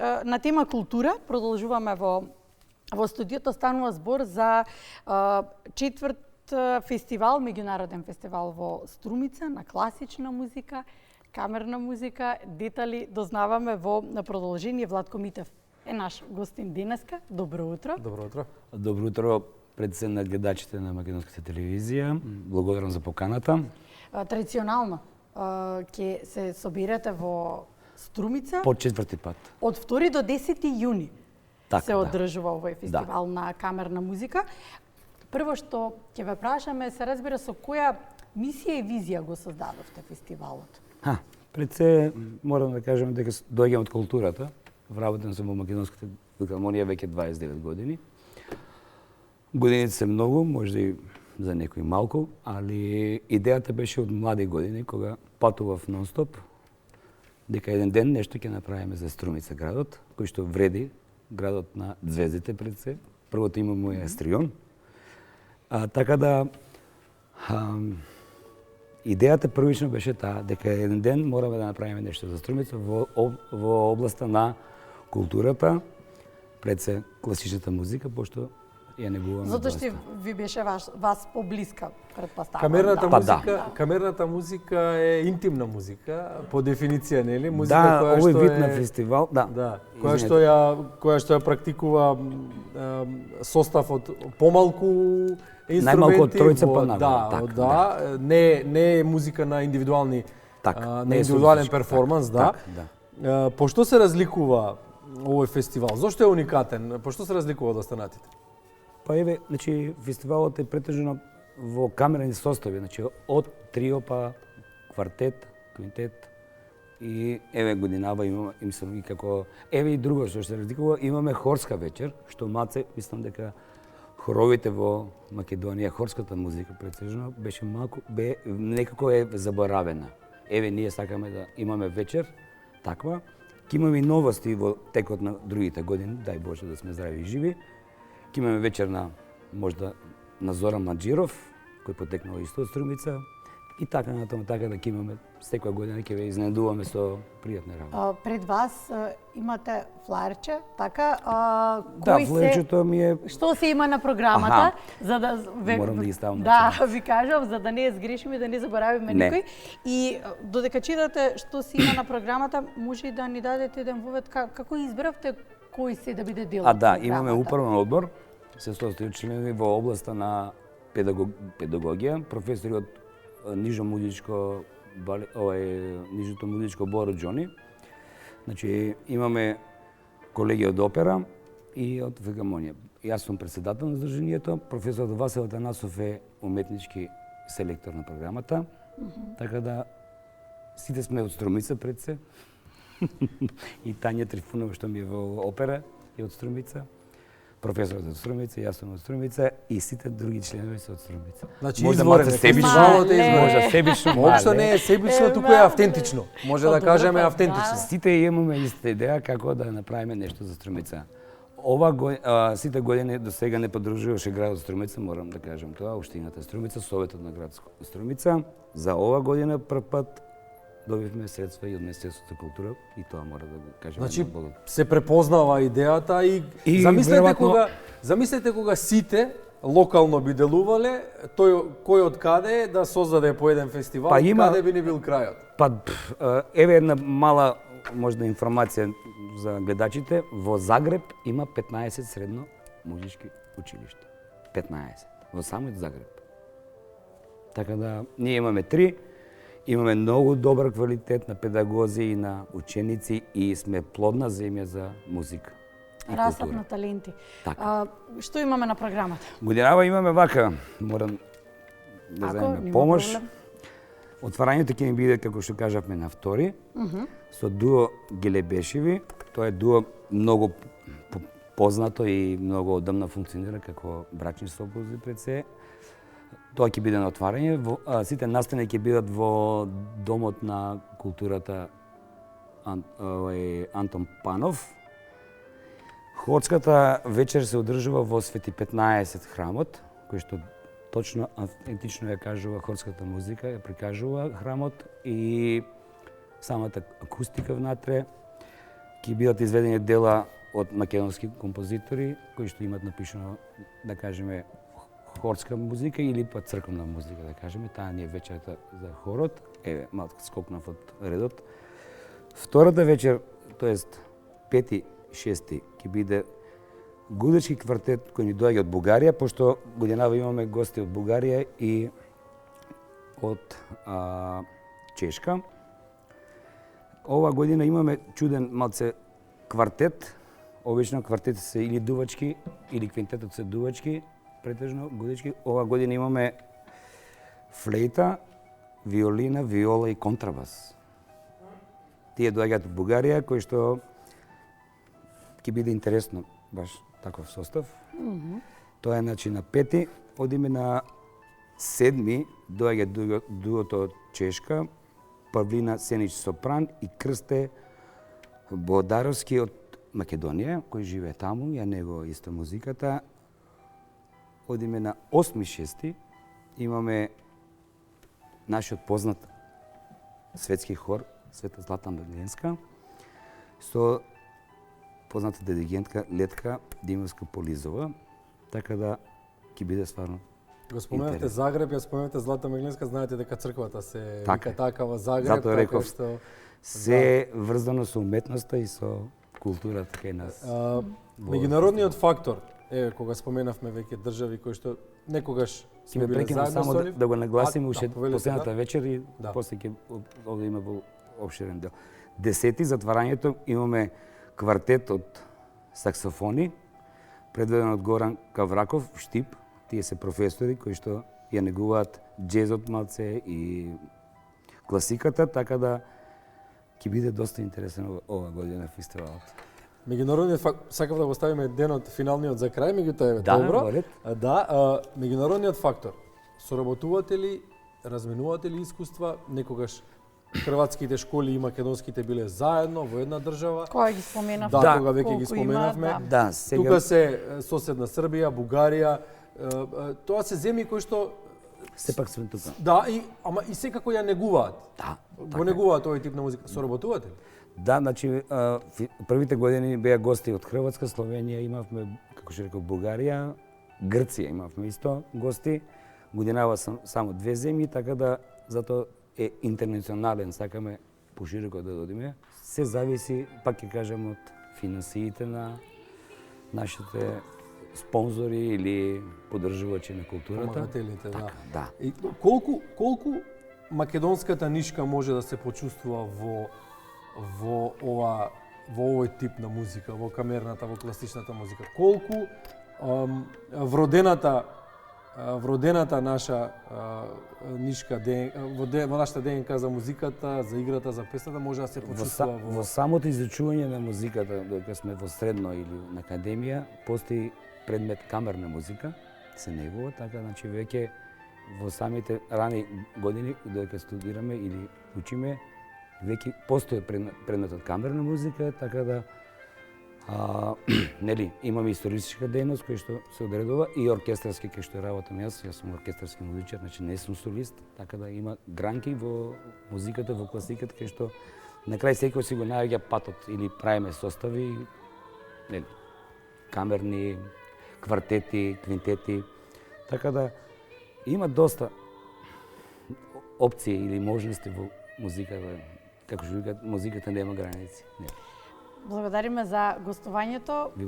На тема култура продолжуваме во студиото. Станува збор за четврт фестивал, меѓународен фестивал во Струмица на класична музика, камерна музика. Детали дознаваме во продолжение. Владко Митев е наш гостин денеска. Добро утро. Добро утро. Добро утро пред се на гледачите на македонската телевизија. Благодарам за поканата. Традиционално ќе се соберете во Струмица По четврти пат. од 2 до 10 јуни се одржува овој фестивал на камерна музика. Прво што ќе ве прашаме, се разбира со која мисија и визија го создадовте фестивалот? Пред се морам да кажем дека доаѓам од културата. Вработен сум во македонската филхармонија веќе 29 години. Годините се многу, може и за некои малку, али идејата беше од млади години, кога патував нон-стоп, дека еден ден нешто ќе направиме за Струмица градот, кој што вреди градот на звездите пред се. Првото име му е Астрион. Така да идејата првично беше таа, дека еден ден мораме да направиме нешто за Струмица во областа на културата, пред се класичната музика, пошто ја негуваме. Затоа што ви беше вас поблиска, претпоставувам. Камерната музика е интимна музика, по дефиниција, нели? Музика која овој вид на фестивал, која што ја практикува состав од помалку инструменти, најмалку од тројца па нагоре. Не е музика на индивидуални на индивидуален перформанс, По што се разликува овој фестивал? Зошто е уникатен? По што се разликува од останатите? Па еве, значи фестивалот е претежно во камерни состави, значи од трио па квартет, квинтет и еве годинава имаме и како еве и друго што се разликува, имаме хорска вечер, што маце мислам дека хоровите во Македонија, хорската музика претежно беше малку некако е заборавена. Еве ние сакаме да имаме вечер таква. Ќе имаме и новости во текот на другите години, дај Боже да сме здрави и живи. Ќе имаме вечер на можда на Зоран Маџиров, кој потекнал исто од Струмица, и така натаму, така да ќе имаме секоја година ќе ве изненадуваме со пријатни работи. Пред вас имате флаерче, така? Флаерчето ми е... Што се има на програмата? За да морам да ги ставам на Да, ви кажам, за да не ја сгрешиме, да не заборавиме никој. И додека читате што се има на програмата, може и да ни дадете еден вовед како избравте кој се да биде дел од програмата? Имаме управен одбор, се состои од членови во областа на педагогија, професори од Нижното музичко Боро Џони. Значи имаме колеги од опера и од филхармонија. Јас сум претседател на здруженијето, професорот Васил Атанасов е уметнички селектор на програмата. Така да сите сме од Струмица пред се. И Тања Трифунова што ми е во опера е од Струмица. Професорот од Струмица, јас сум од Струмица и сите други членови се од Струмица. Значи изворен фестивалот е изворен. Може себично, Општо не е себично, туку е автентично. Може да кажеме автентично. Сите имаме иста идеја како да направиме нешто за Струмица. Сите години до сега не поддржуваше градот Струмица, морам да кажам тоа, општината Струмица, Советот на град Струмица. За ова година прв пат добивме средства и од Министерството за култура и тоа мора да го кажеме. Значи се препознава идејата и замислете кога сите локално би делувале, кој од каде да создаде по еден фестивал, каде би не бил крајот? Еве една мала можда информација за гледачите. Во Загреб има 15 средно музички училишта. 15 во самиот Загреб. Така да ние имаме 3. Имаме многу добар квалитет на педагози и на ученици и сме плодна земја за музика. Расап на таленти. Што имаме на програмата? Годинава имаме вака, морам да земеме помош. Отварањето ќе ни биде, како што кажавме, на 2 со дуо Гелебешеви. Тоа е дуо многу познато и многу одамна функционира како брачни сопрузи пред се. Тоа ќе биде на отварање. Сите настани ќе бидат во Домот на културата Антон Панов. Хорската вечер се одржува во Свети 15 храмот, кој што точно автентично ја кажува хорската музика, ја прикажува храмот и самата акустика внатре. ќе бидат изведени дела од македонски композитори кои што имаат напишано, да кажеме, хорска музика или па црковна музика, да кажеме. Таа ни е вечерта за хорот. Еве, малку скокнав од редот. Втората вечер, тоест 5-ти, 6-ти, ќе биде гудечки квартет кој ни доаѓа од Бугарија, пошто годинава имаме гости од Бугарија и од Чешка. Ова година имаме чуден малце квартет. Обично квартети се или дувачки, или квинтетот се дувачки, претежно гудечки. Ова година имаме флейта, виолина, виола и контрабас. Тие доаѓаат од Бугарија, кои што ќе биде интересно, баш таков состав. Тоа е значи на 5-ти, одиме на 7-ми, доаѓа дуото од Чешка, Павлина Сенич сопран и Крсте Бодаровски од Македонија, кој живее таму, ја него исто музиката. Одиме на 8-6-ти, имаме нашиот познат светски хор, Света Злата Мегленска, со позната диригентка Летка Димовска Полизова, така да ќе биде стварно. Го споменавте Загреб, ја споменавте Злата Мегленска, знаете дека црквата се вика така во Загреб, затоа реков, што се врзано со уметноста и со културата кај нас. Меѓународниот фактор, еве кога споменавме веќе држави кои што некогаш сме биле заедно само со нив, да го нагласим уште последната да? вечер и после ќе овде има обширен дел. 10-ти затварањето имаме квартет од саксофони, предведен од Горан Кавраков, Штип. Тие се професори кои што ја негуваат џезот малце и класиката, така да ќе биде доста интересен ова година фестивалот. Меѓународниот фактор, сакав да го ставиме денот финалниот за крај, меѓутоа еве добро. Меѓународниот фактор. Соработувате ли, разменувате ли искуства, некогаш хрватските школи и македонските биле заедно во една држава? Кога ги споменавме? Да, кога веќе ги споменавме. Сега... Тука се соседна Србија, Бугарија, тоа се земји кои што сепак сме тука. Да, ама и секако ја негуваат. Да. Го негуваат овој тип на музика. Соработувате ли? Да, значи првите години беа гости од Хрватска, Словенија, имавме, како што реков, Бугарија, Грција имавме исто гости. Годинава само 2 земји, така да затоа е интернационален, сакаме пошироко да додиме. Се зависи, пак ќе кажам, од финансиите на нашите спонзори или поддржувачи на културата. Помагателите, да. И колку македонската нишка може да се почувствува во овој тип на музика, во камерната, во класичната музика? Колку вродената наша нишка во нашата ДНК за музиката, за играта, за песната може да се почувствува во самото изучување на музиката, додека сме во средно или на академија, постои предмет камерна музика, се негува, така значи веќе во самите рани години додека студираме или учиме, веќе постои предметот камерна музика, така да нели, имаме историчка дејност која што се одредува и оркестарски кој што работам јас сум оркестарски музичар, значи не сум солист, така да има гранки во музиката, во класиката кој што на крај секој си го наоѓа патот или правиме состави, нели, камерни, квартети, квинтети, така да има доста опции или можности во музиката, како што викаат, музиката нема граници. Благодариме за гостувањето.